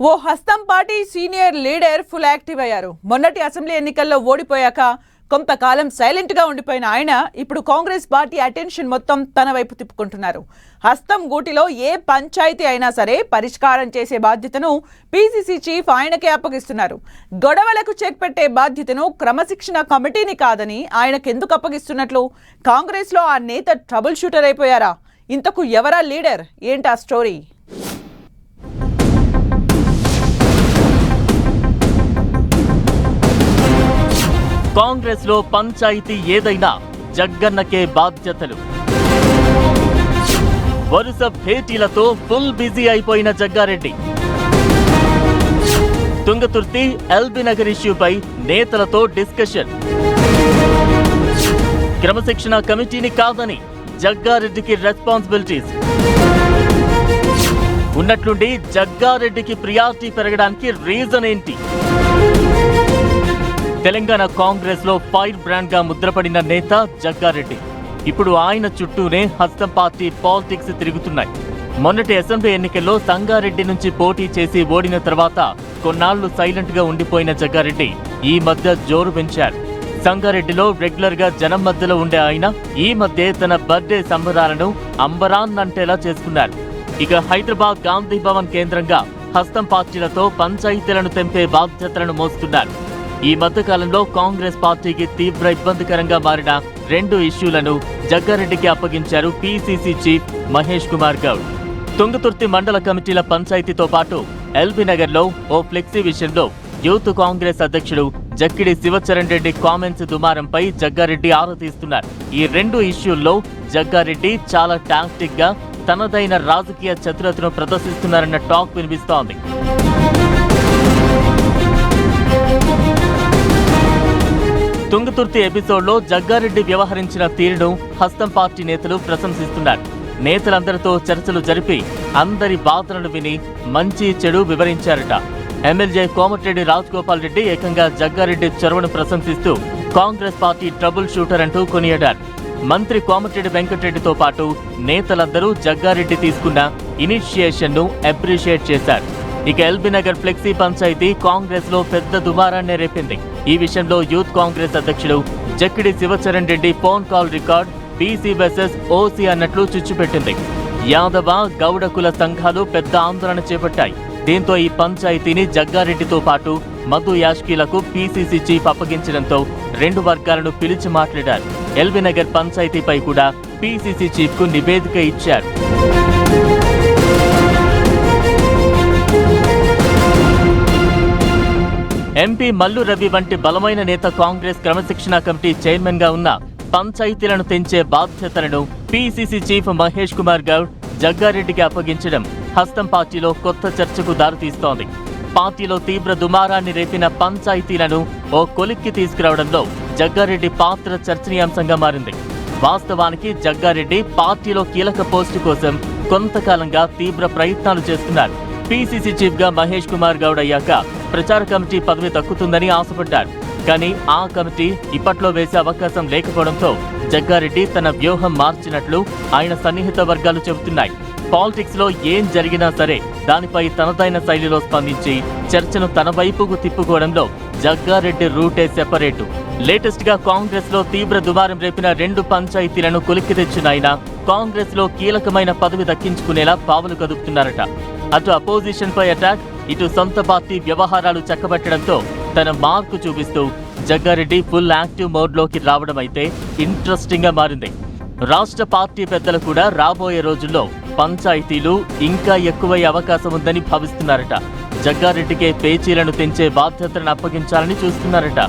ఓ హస్తం party senior leader full active అయ్యారు. మొన్నటి అసెంబ్లీ ఎన్నికల్లో ఓడిపోయాక కొంతకాలం సైలెంట్ గా ఉండిపోయిన ఆయన ఇప్పుడు కాంగ్రెస్ పార్టీ అటెన్షన్ మొత్తం తన వైపు తిప్పుకుంటున్నారు. హస్తం గూటిలో ఏ పంచాయతీ అయినా సరే పరిష్కారం చేసే బాధ్యతను పీసీసీ చీఫ్ ఆయనకే అప్పగిస్తున్నారు. గొడవలకు చెక్ పెట్టే బాధ్యతను క్రమశిక్షణ కమిటీని కాదని ఆయనకెందుకు అప్పగిస్తున్నట్లు? కాంగ్రెస్ లో ఆ నేత ట్రబుల్ షూటర్ అయిపోయారా? ఇంతకు ఎవరా లీడర్? ఏంటా స్టోరీ? కాంగ్రెస్ లో పంచాయతీ ఏదైనా జగ్గన్నకే బాధ్యతలు. వరుస భేటీలతో ఫుల్ బిజీ అయిపోయిన జగ్గారెడ్డి తుంగతుర్తి ఎల్బీ నగర్ ఇష్యూపై నేతలతో డిస్కషన్. క్రమశిక్షణ కమిటీని కాదని జగ్గారెడ్డికి రెస్పాన్సిబిలిటీస్. ఉన్నట్లుండి జగ్గారెడ్డికి ప్రియారిటీ పెరగడానికి రీజన్ ఏంటి? తెలంగాణ కాంగ్రెస్ లో ఫైర్ బ్రాండ్ గా ముద్రపడిన నేత జగ్గారెడ్డి. ఇప్పుడు ఆయన చుట్టూనే హస్తం పార్టీ పాలిటిక్స్ తిరుగుతున్నాయి. మొన్నటి అసెంబ్లీ ఎన్నికల్లో సంగారెడ్డి నుంచి పోటీ చేసి ఓడిన తర్వాత కొన్నాళ్లు సైలెంట్ గా ఉండిపోయిన జగ్గారెడ్డి ఈ మధ్య జోరు పెంచారు. సంగారెడ్డిలో రెగ్యులర్ గా జనం మధ్యలో ఉండే ఆయన ఈ మధ్య తన బర్త్డే సంబరాలను అంబరాన్నంటేలా చేసుకున్నారు. ఇక హైదరాబాద్ గాంధీ భవన్ కేంద్రంగా హస్తం పార్టీలతో పంచాయతీలను తెంపే బాధ్యతలను మోస్తున్నారు. ఈ మధ్యకాలంలో కాంగ్రెస్ పార్టీకి తీవ్ర ఇబ్బందికరంగా మారిన 2 ఇష్యూలను జగ్గారెడ్డికి అప్పగించారు పీసీసీ చీఫ్ మహేష్ కుమార్ గౌడ్. తుంగతుర్తి మండల కమిటీల పంచాయతీతో పాటు ఎల్బీ నగర్ లో ఓ ఫ్లెక్సీ విషయంలో యూత్ కాంగ్రెస్ అధ్యక్షుడు జక్కిడి శివచరణ్ రెడ్డి కామెంట్స్ దుమారంపై జగ్గారెడ్డి ఆరా తీస్తున్నారు. ఈ 2 ఇష్యూల్లో జగ్గారెడ్డి చాలా టాక్టిక్ గా తనదైన రాజకీయ చతురతను ప్రదర్శిస్తున్నారన్న టాక్ వినిపిస్తోంది. తుంగతుర్తి ఎపిసోడ్లో జగ్గారెడ్డి వ్యవహరించిన తీరును హస్తం పార్టీ నేతలు ప్రశంసిస్తున్నారు. నేతలందరితో చర్చలు జరిపి అందరి బాధలను విని మంచి చెడు వివరించారట. ఎమ్మెల్యే కోమటిరెడ్డి రాజగోపాల్ రెడ్డి ఏకంగా జగ్గారెడ్డి చొరవను ప్రశంసిస్తూ కాంగ్రెస్ పార్టీ ట్రబుల్ షూటర్ అంటూ కొనియాడారు. మంత్రి కోమటిరెడ్డి వెంకటరెడ్డితో పాటు నేతలందరూ జగ్గారెడ్డి తీసుకున్న ఇనిషియేషన్ ను అప్రిషియేట్ చేశారు. ఇక ఎల్బీ నగర్ ఫ్లెక్సీ పంచాయతీ కాంగ్రెస్ లో పెద్ద దుమారాన్ని రేపింది. ఈ విషయంలో యూత్ కాంగ్రెస్ అధ్యక్షుడు Jakkidi Shivacharan Reddy phone call record BC versus OC అన్నట్లు చుచ్చుపెట్టింది. యాదవ గౌడ కుల సంఘాలు పెద్ద ఆందోళన చేపట్టాయి. దీంతో ఈ పంచాయతీని జగ్గారెడ్డితో పాటు మధు యాష్కీలకు పీసీసీ చీఫ్ అప్పగించడంతో 2 వర్గాలను పిలిచి మాట్లాడారు. ఎల్బీ నగర్ పంచాయతీపై కూడా పీసీసీ చీఫ్ కు నివేదిక ఇచ్చారు. ఎంపీ మల్లు రవి వంటి బలమైన నేత కాంగ్రెస్ క్రమశిక్షణ కమిటీ చైర్మన్ గా ఉన్న పంచాయతీలను తెంచే బాధ్యతలను పీసీసీ చీఫ్ మహేష్ కుమార్ గౌడ్ జగ్గారెడ్డికి అప్పగించడం హస్తం పార్టీలో కొత్త చర్చకు దారితీస్తోంది. పార్టీలో తీవ్ర దుమారాన్ని రేపిన పంచాయతీలను ఓ కొలిక్కి తీసుకురావడంలో జగ్గారెడ్డి పాత్ర చర్చనీయాంశంగా మారింది. వాస్తవానికి జగ్గారెడ్డి పార్టీలో కీలక పోస్టు కోసం కొంతకాలంగా తీవ్ర ప్రయత్నాలు చేస్తున్నారు. పీసీసీ చీఫ్ గా మహేష్ కుమార్ గౌడ్ అయ్యాక ప్రచార కమిటీ పదవి దక్కుతుందని ఆశపడ్డారు. కానీ ఆ కమిటీ ఇప్పట్లో వేసే అవకాశం లేకపోవడంతో జగ్గారెడ్డి తన వ్యూహం మార్చినట్లు ఆయన సన్నిహిత వర్గాలు చెబుతున్నాయి. పాలిటిక్స్ లో ఏం జరిగినా సరే దానిపై తనదైన శైలిలో స్పందించి చర్చను తన వైపుకు తిప్పుకోవడంలో జగ్గారెడ్డి రూటే సెపరేటు. లేటెస్ట్ గా కాంగ్రెస్ లో తీవ్ర దుమారం రేపిన 2 పంచాయతీలను కొలిక్కి తెచ్చిన ఆయన కాంగ్రెస్ లో కీలకమైన పదవి దక్కించుకునేలా పావులు కదుపుతున్నారట. అటు అపోజిషన్ పై అటాక్, ఇటు సొంత పార్టీ వ్యవహారాలు చక్కబెట్టడంతో తన మార్కు చూపిస్తూ జగ్గారెడ్డి ఫుల్ యాక్టివ్ మోడ్ లోకి రావడం అయితే ఇంట్రెస్టింగ్ గా మారింది. రాష్ట్ర పార్టీ పెద్దలు కూడా రాబోయే రోజుల్లో పంచాయతీలు ఇంకా ఎక్కువయ్యే అవకాశం ఉందని భావిస్తున్నారట. జగ్గారెడ్డికే పేచీలను తెంచే బాధ్యతలను అప్పగించాలని చూస్తున్నారట.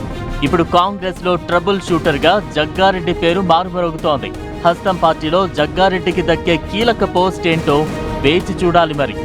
ఇప్పుడు కాంగ్రెస్ లో ట్రబుల్ షూటర్ గా జగ్గారెడ్డి పేరు మారుమరుగుతోంది. హస్తం పార్టీలో జగ్గారెడ్డికి దక్కే కీలక పోస్ట్ ఏంటో వేచి చూడాలి మరి.